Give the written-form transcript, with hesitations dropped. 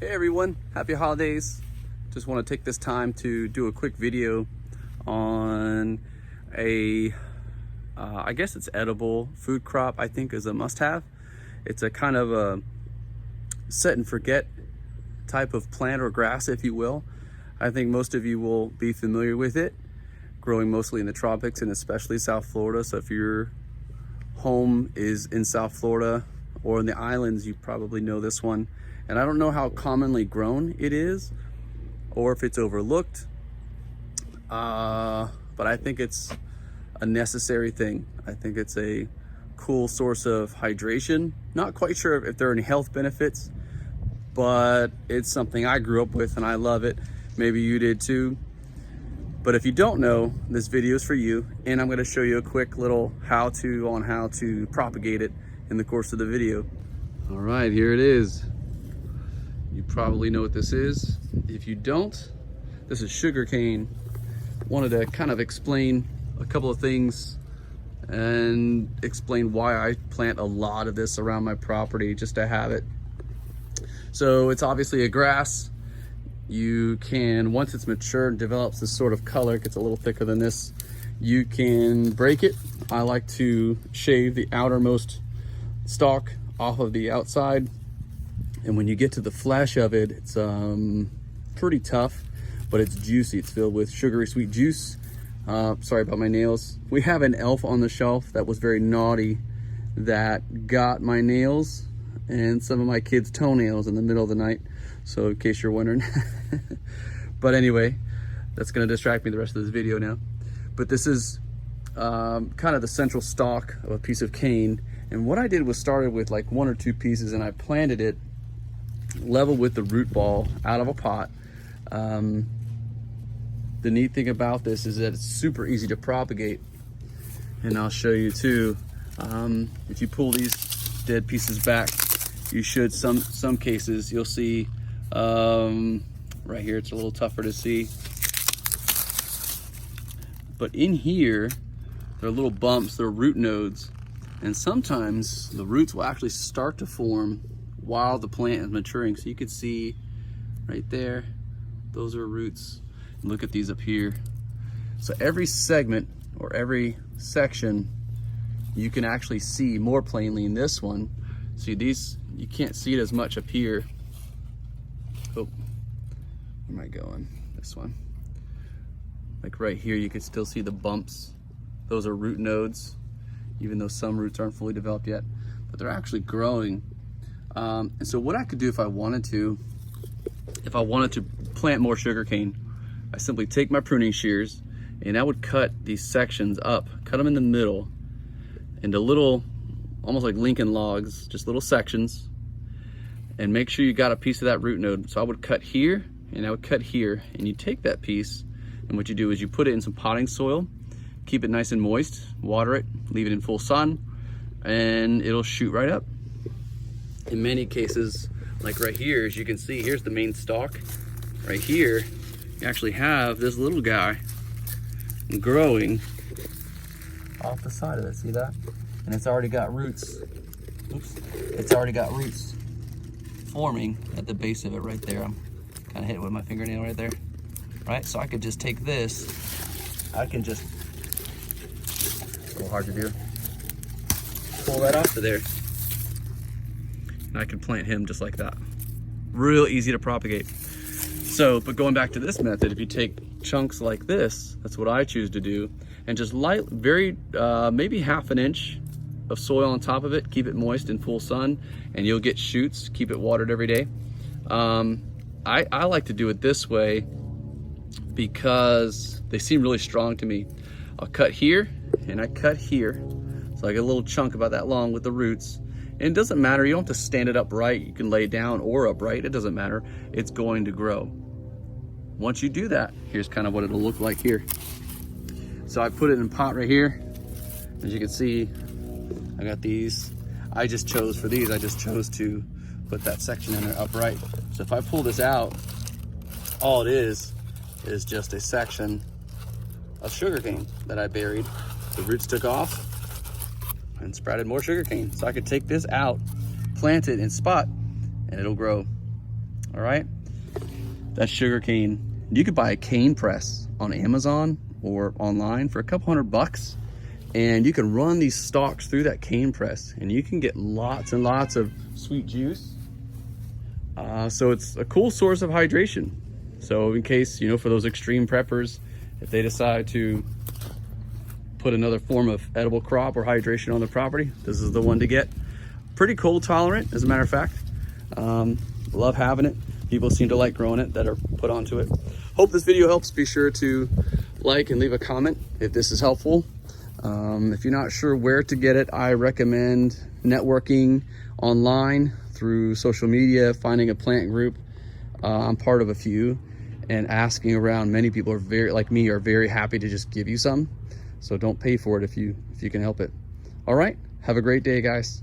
Hey everyone, happy holidays. Just want to take this time to do a quick video on I guess it's edible food crop. I think is a must-have. It's a kind of a set and forget type of plant or grass, if you will. I think most of you will be familiar with it, growing mostly in the tropics and especially South Florida. So if your home is in South Florida or in the islands, you probably know this one. And I don't know how commonly grown it is or if it's overlooked, but I think it's a necessary thing. I think it's a cool source of hydration. Not quite sure if there are any health benefits, but it's something I grew up with and I love it. Maybe you did too. But if you don't know, this video is for you, and I'm going to show you a quick little how-to on how to propagate it in the course of the video. All right, here it is. You probably know what this is. If you don't, this is sugarcane. Wanted to kind of explain a couple of things and explain why I plant a lot of this around my property just to have it. So it's obviously a grass. You can, once it's matured, develops this sort of color, it gets a little thicker than this, you can break it. I like to shave the outermost stalk off of the outside. And when you get to the flesh of it, it's pretty tough, but it's juicy. It's filled with sugary sweet juice. Sorry about my nails. We have an elf on the shelf that was very naughty that got my nails and some of my kids' toenails in the middle of the night. So in case you're wondering. But anyway, that's gonna distract me the rest of this video now. But this is kind of the central stalk of a piece of cane. And what I did was started with like 1 or 2 pieces and I planted it level with the root ball out of a pot. The neat thing about this is that it's super easy to propagate, and I'll show you too. If you pull these dead pieces back, you should, some cases you'll see right here, it's a little tougher to see, but in here there are little bumps, there are root nodes, and sometimes the roots will actually start to form while the plant is maturing. So you can see right there, those are roots. Look at these up here. So every segment or every section you can actually see more plainly in this one. See these, you can't see it as much up here. Oh, where am I going? This one. Like right here, you can still see the bumps. Those are root nodes, even though some roots aren't fully developed yet, but they're actually growing. And so what I could do if I wanted to plant more sugarcane, I simply take my pruning shears and I would cut these sections up, cut them in the middle into little, almost like Lincoln logs, just little sections, and make sure you got a piece of that root node. So I would cut here and I would cut here, and you take that piece and what you do is you put it in some potting soil, keep it nice and moist, water it, leave it in full sun, and it'll shoot right up. In many cases, like right here, as you can see, here's the main stalk. Right here, you actually have this little guy growing off the side of it, see that? And it's already got roots. Oops, it's already got roots forming at the base of it right there. I'm kind of hitting it with my fingernail right there. Right, so I could just take this, I can just, it's a little hard to do, pull that off of there. And I can plant him just like that. Real easy to propagate. So, but going back to this method, if you take chunks like this, that's what I choose to do, and just light, very, maybe ½ inch of soil on top of it, keep it moist in full sun, and you'll get shoots, keep it watered every day. I like to do it this way because they seem really strong to me. I'll cut here, and I cut here. So I get a little chunk about that long with the roots. And it doesn't matter, you don't have to stand it upright. You can lay down or upright, it doesn't matter. It's going to grow. Once you do that, here's kind of what it'll look like here. So I put it in a pot right here. As you can see, I got these. I just chose to put that section in there upright. So if I pull this out, all it is just a section of sugarcane that I buried. The roots took off and sprouted more sugarcane. So I could take this out, plant it in spot, and it'll grow. All right, that's sugarcane. You could buy a cane press on Amazon or online for a couple $100, and you can run these stalks through that cane press, and you can get lots and lots of sweet juice. So it's a cool source of hydration. So in case, you know, for those extreme preppers, if they decide to put another form of edible crop or hydration on the property, this is the one to get. Pretty cold tolerant, as a matter of fact. Love having it. People seem to like growing it that are put onto it. Hope this video helps. Be sure to like and leave a comment if this is helpful. If you're not sure where to get it, I recommend networking online through social media, finding a plant group. I'm part of a few, and asking around. Many people are very happy to just give you some. So don't pay for it if you can help it. All right, have a great day, guys.